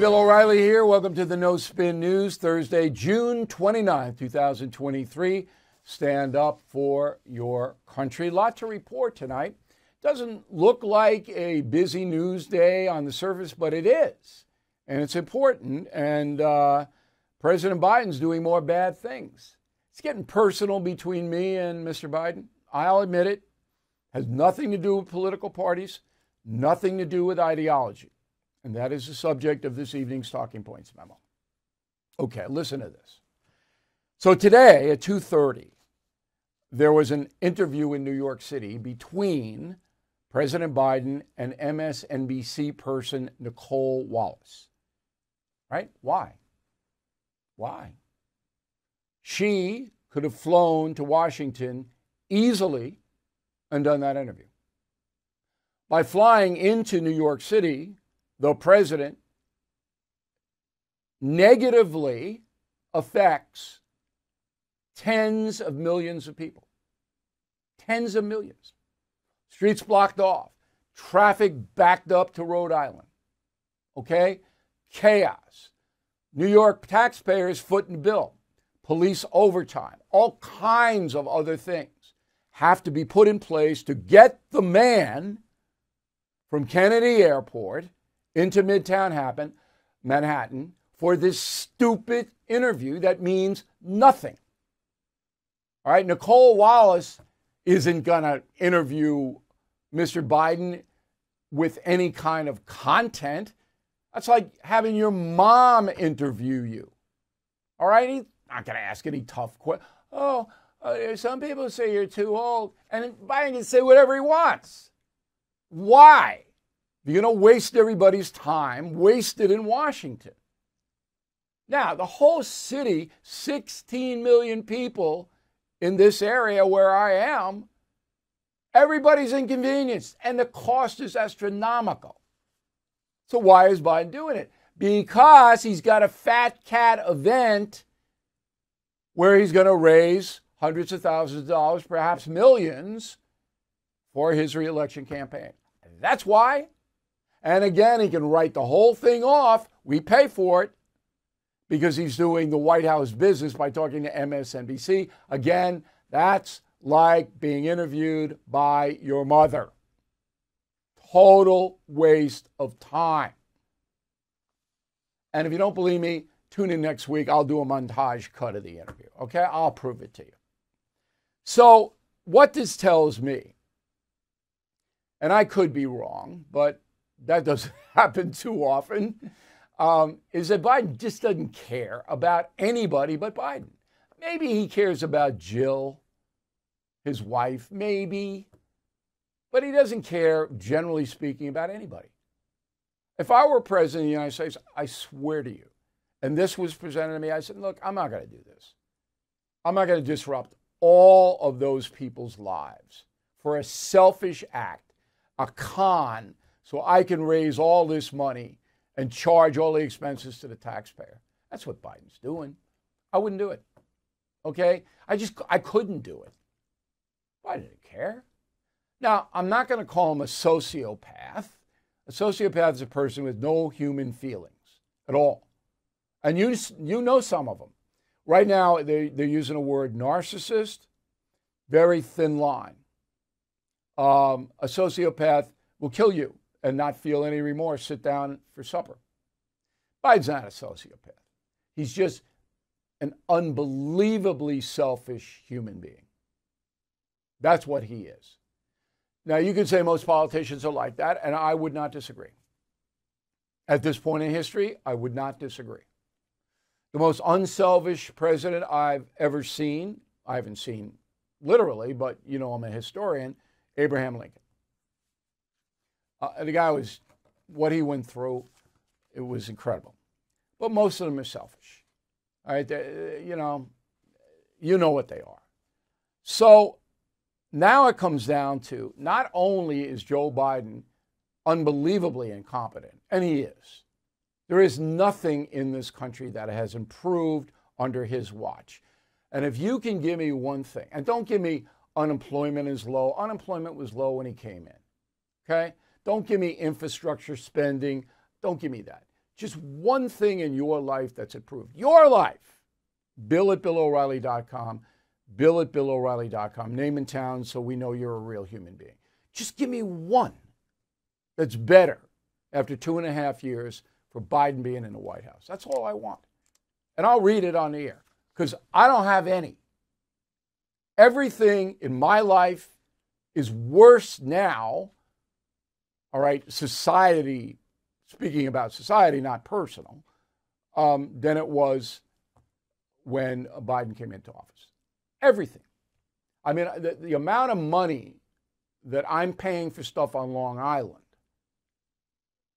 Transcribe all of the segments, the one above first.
Bill O'Reilly here. Welcome to the No Spin News, Thursday, June 29th, 2023. Stand up for your country. Lot to report tonight. Doesn't look like a busy news day on the surface, but it is. And it's important. And President Biden's doing more bad things. It's getting personal between me and Mr. Biden. I'll admit it. Has nothing to do with political parties, nothing to do with ideology. And that is the subject of this evening's Talking Points Memo. Okay, listen to this. So today at 2:30, there was an interview in New York City between President Biden and MSNBC person Nicole Wallace. Right? Why? She could have flown to Washington easily and done that interview. By flying into New York City, the president negatively affects tens of millions of people. Tens of millions. Streets blocked off. Traffic backed up to Rhode Island. Okay? Chaos. New York taxpayers footing the bill. Police overtime. All kinds of other things have to be put in place to get the man from Kennedy Airport into Midtown Manhattan for this stupid interview that means nothing. All right, Nicole Wallace isn't going to interview Mr. Biden with any kind of content. That's like having your mom interview you. All right, he's not going to ask any tough questions. Some people say you're too old, and Biden can say whatever he wants. Why? You're going to waste everybody's time, waste it in Washington. Now, the whole city, 16 million people in this area where I am, everybody's inconvenienced, and the cost is astronomical. So why is Biden doing it? Because he's got a fat cat event where he's going to raise hundreds of thousands of dollars, perhaps millions, for his reelection campaign. That's why. And again, he can write the whole thing off. We pay for it because he's doing the White House business by talking to MSNBC. Again, that's like being interviewed by your mother. Total waste of time. And if you don't believe me, tune in next week. I'll do a montage cut of the interview. Okay? I'll prove it to you. So what this tells me, and I could be wrong, but that doesn't happen too often, is that Biden just doesn't care about anybody but Biden. Maybe he cares about Jill, his wife, maybe, but he doesn't care, generally speaking, about anybody. If I were president of the United States, I swear to you, and this was presented to me, I said, look, I'm not going to do this. I'm not going to disrupt all of those people's lives for a selfish act, a con, so I can raise all this money and charge all the expenses to the taxpayer. That's what Biden's doing. I wouldn't do it. Okay? I couldn't do it. I didn't care. Now, I'm not going to call him a sociopath. A sociopath is a person with no human feelings at all. And you know some of them. Right now, they're using the word narcissist, very thin line. A sociopath will kill you and not feel any remorse, sit down for supper. Biden's not a sociopath. He's just an unbelievably selfish human being. That's what he is. Now, you can say most politicians are like that, and I would not disagree. At this point in history, I would not disagree. The most unselfish president I've ever seen, I haven't seen literally, but you know I'm a historian, Abraham Lincoln. The guy was, what he went through, it was incredible. But most of them are selfish. All right, you know what they are. So now it comes down to not only is Joe Biden unbelievably incompetent, and he is. There is nothing in this country that has improved under his watch. And if you can give me one thing, and don't give me unemployment is low. Unemployment was low when he came in. Okay? Don't give me infrastructure spending. Don't give me that. Just one thing in your life that's improved. Your life. Bill at BillO'Reilly.com. Bill at BillO'Reilly.com. Name and town so we know you're a real human being. Just give me one that's better after 2.5 years for Biden being in the White House. That's all I want. And I'll read it on the air because I don't have any. Everything in my life is worse now, all right, society, speaking about society, not personal, than it was when Biden came into office. Everything. I mean, the amount of money that I'm paying for stuff on Long Island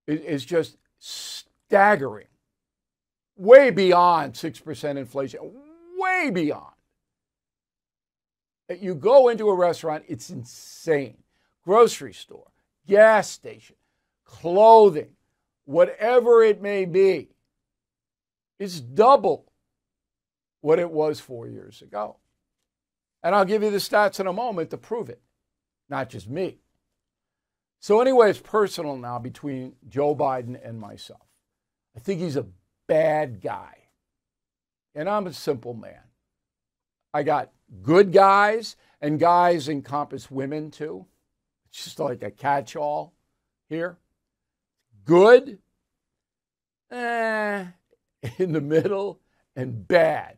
is just staggering. Way beyond 6% inflation. Way beyond. You go into a restaurant, it's insane. Grocery store, gas station, clothing, whatever it may be, it's double what it was 4 years ago. And I'll give you the stats in a moment to prove it, not just me. So anyway, it's personal now between Joe Biden and myself. I think he's a bad guy. And I'm a simple man. I got good guys, and guys encompass women too. It's just like a catch-all here. Good, in the middle, and bad.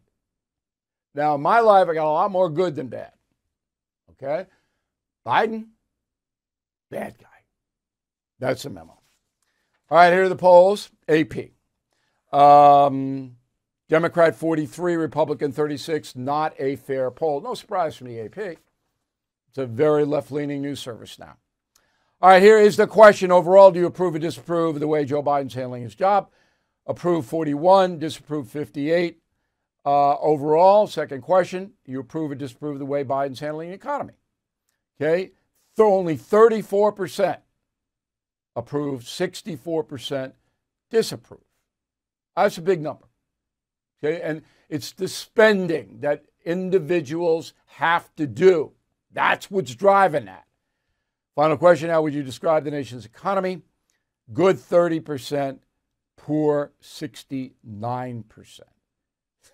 Now, in my life, I got a lot more good than bad. Okay? Biden, bad guy. That's the memo. All right, here are the polls. AP. Democrat 43, Republican 36, not a fair poll. No surprise from the AP. It's a very left-leaning news service now. All right, here is the question. Overall, do you approve or disapprove of the way Joe Biden's handling his job? Approve 41, disapprove 58. Overall, second question, do you approve or disapprove of the way Biden's handling the economy? Okay, only 34% approve, 64% disapprove. That's a big number. Okay, and it's the spending that individuals have to do. That's what's driving that. Final question, how would you describe the nation's economy? Good 30%, poor 69%.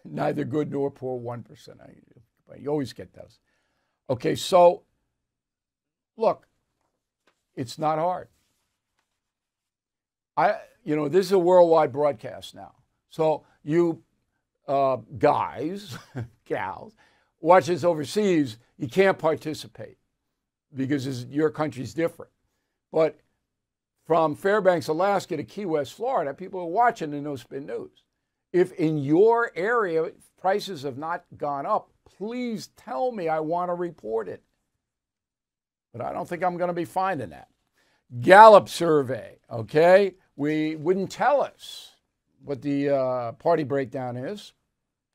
Neither good nor poor 1%. You always get those. Okay, so look, it's not hard. This is a worldwide broadcast now. So you guys, gals, watch this overseas, you can't participate because your country's different. But from Fairbanks, Alaska to Key West, Florida, people are watching the No Spin News. If in your area prices have not gone up, please tell me. I want to report it. But I don't think I'm going to be finding that. Gallup survey, okay? We wouldn't tell us what the party breakdown is,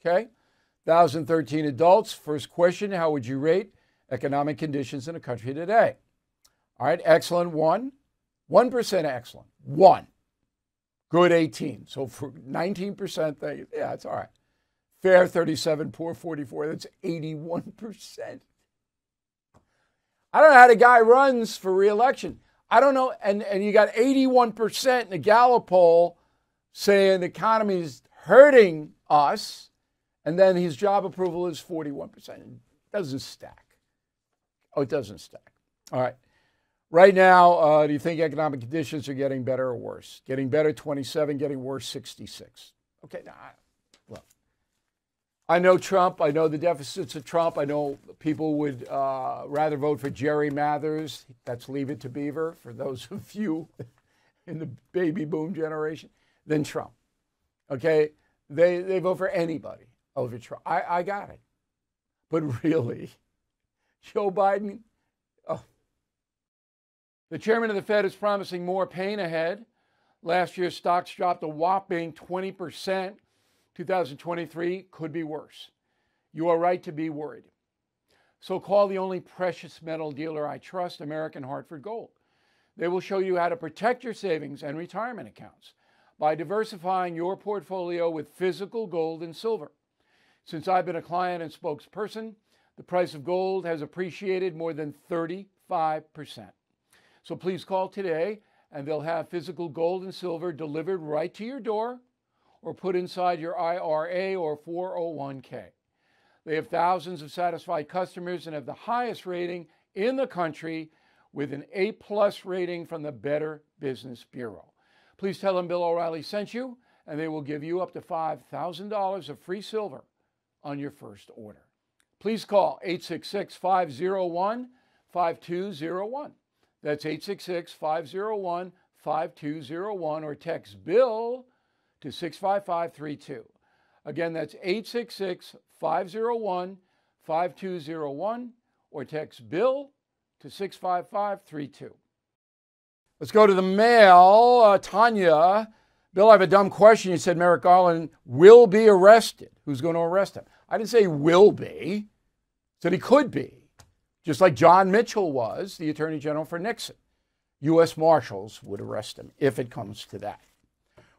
okay? 1,013 adults. First question, how would you rate economic conditions in the country today? All right, excellent, 1. 1% excellent, 1. Good, 18. So for 19%, yeah, it's all right. Fair, 37. Poor, 44. That's 81%. I don't know how the guy runs for re-election. I don't know. And you got 81% in the Gallup poll saying the economy is hurting us, and then his job approval is 41%. It doesn't stack. Oh, it doesn't stack. All right. Right now, do you think economic conditions are getting better or worse? Getting better, 27, getting worse, 66. Okay, now, look, I know Trump. I know the deficits of Trump. I know people would rather vote for Jerry Mathers. That's Leave It to Beaver, for those of you in the baby boom generation, than Trump. Okay, they vote for anybody over Trump. I got it. But really, Joe Biden, oh. The chairman of the Fed is promising more pain ahead. Last year, stocks dropped a whopping 20%. 2023 could be worse. You are right to be worried. So call the only precious metal dealer I trust, American Hartford Gold. They will show you how to protect your savings and retirement accounts by diversifying your portfolio with physical gold and silver. Since I've been a client and spokesperson, the price of gold has appreciated more than 35%. So please call today and they'll have physical gold and silver delivered right to your door or put inside your IRA or 401k. They have thousands of satisfied customers and have the highest rating in the country with an A+ rating from the Better Business Bureau. Please tell them Bill O'Reilly sent you, and they will give you up to $5,000 of free silver on your first order. Please call 866-501-5201. That's 866-501-5201, or text Bill to 65532. Again, that's 866-501-5201, or text Bill to 65532. Let's go to the mail. Tanya, Bill, I have a dumb question. You said Merrick Garland will be arrested. Who's going to arrest him? I didn't say will be. I said he could be. Just like John Mitchell was the Attorney General for Nixon. U.S. Marshals would arrest him if it comes to that.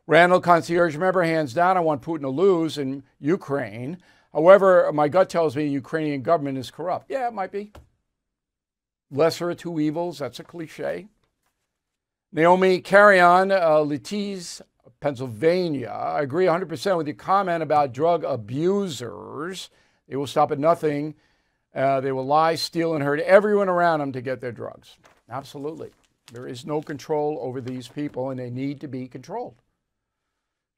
Randall, concierge member, hands down, I want Putin to lose in Ukraine. However, my gut tells me the Ukrainian government is corrupt. Yeah, it might be. Lesser of two evils, that's a cliche. Naomi Carrion, Letiz, Pennsylvania. I agree 100% with your comment about drug abusers. They will stop at nothing. They will lie, steal, and hurt everyone around them to get their drugs. Absolutely. There is no control over these people, and they need to be controlled.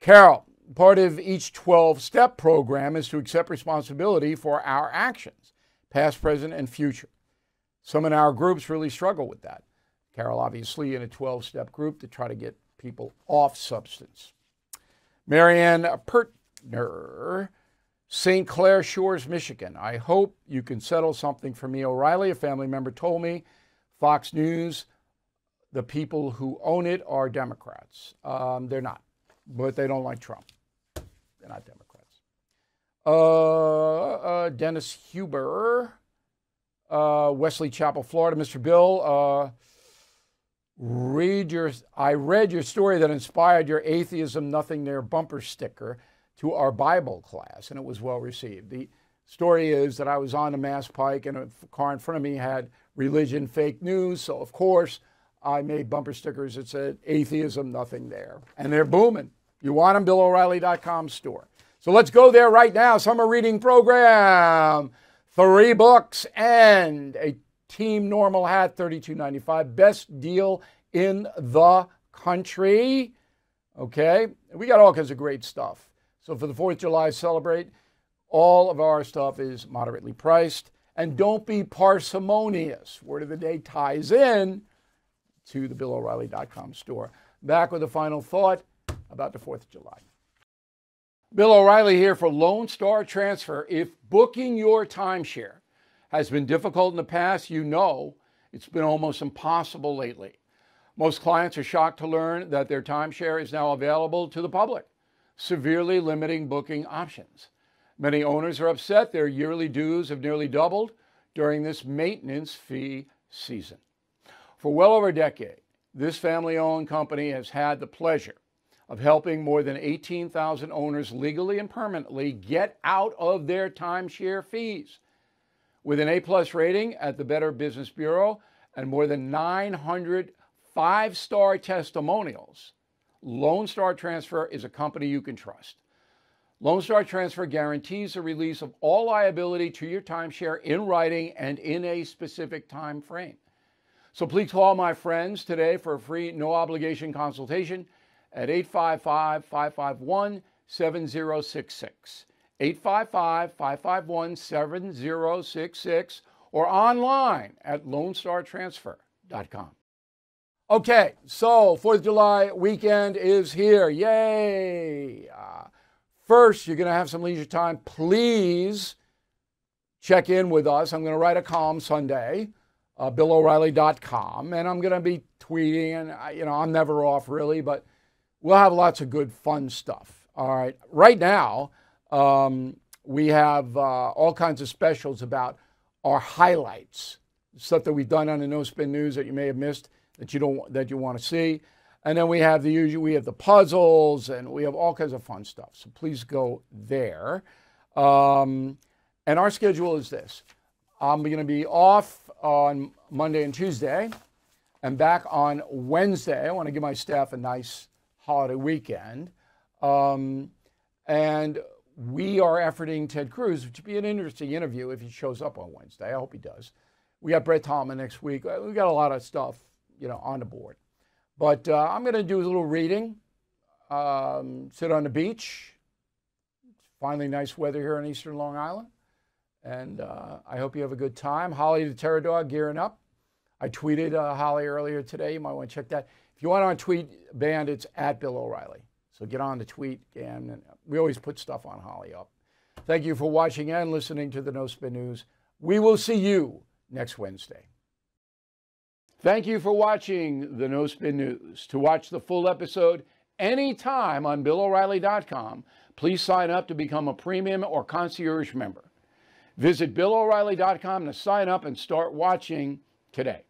Carol, part of each 12-step program is to accept responsibility for our actions, past, present, and future. Some in our groups really struggle with that. Carol, obviously, in a 12-step group to try to get people off substance. Marianne Pertner, St. Clair Shores, Michigan. I hope you can settle something for me, O'Reilly. A family member told me Fox News, the people who own it are Democrats. They're not, but they don't like Trump. They're not Democrats. Dennis Huber, Wesley Chapel, Florida. Mr. Bill, I read your story that inspired your atheism nothing there bumper sticker to our Bible class, and it was well received. The story is that I was on the Mass Pike, and a car in front of me had religion, fake news, so of course I made bumper stickers that said atheism nothing there, and they're booming. You want them? BillO'Reilly.com store. So let's go there right now. Summer reading program. 3 books and a Team Normal hat, $32.95. Best deal in the country. Okay? We got all kinds of great stuff. So for the 4th of July celebrate, all of our stuff is moderately priced. And don't be parsimonious. Word of the day ties in to the BillO'Reilly.com store. Back with a final thought about the 4th of July. Bill O'Reilly here for Lone Star Transfer. If booking your timeshare has been difficult in the past, you know it's been almost impossible lately. Most clients are shocked to learn that their timeshare is now available to the public, severely limiting booking options. Many owners are upset their yearly dues have nearly doubled during this maintenance fee season. For well over a decade, this family-owned company has had the pleasure of helping more than 18,000 owners legally and permanently get out of their timeshare fees. With an A+ rating at the Better Business Bureau and more than 900 5-star testimonials, Lone Star Transfer is a company you can trust. Lone Star Transfer guarantees the release of all liability to your timeshare in writing and in a specific time frame. So please call my friends today for a free no-obligation consultation at 855-551-7066, 855-551-7066, or online at LoneStarTransfer.com. Okay, so 4th of July weekend is here. Yay! First, you're going to have some leisure time. Please check in with us. I'm going to write a column Sunday, BillO'Reilly.com, and I'm going to be tweeting, and I'm never off really, but we'll have lots of good, fun stuff. All right. Right now, we have all kinds of specials about our highlights, stuff that we've done on the No Spin News that you may have missed that you want to see. And then we have the puzzles, and we have all kinds of fun stuff. So please go there. And our schedule is this. I'm going to be off on Monday and Tuesday. and back on Wednesday. I want to give my staff a nice holiday weekend. And we are efforting Ted Cruz, which would be an interesting interview if he shows up on Wednesday. I hope he does. We got Brett Tallman next week. We got a lot of stuff, on the board. But I'm going to do a little reading, sit on the beach. It's finally nice weather here on Eastern Long Island. And I hope you have a good time. Holly the Terror Dog gearing up. I tweeted Holly earlier today. You might want to check that. If you want on tweet band, it's at Bill O'Reilly. So get on the tweet, and we always put stuff on Holly up. Thank you for watching and listening to the No Spin News. We will see you next Wednesday. Thank you for watching the No Spin News. To watch the full episode anytime on BillO'Reilly.com, please sign up to become a premium or concierge member. Visit BillO'Reilly.com to sign up and start watching today.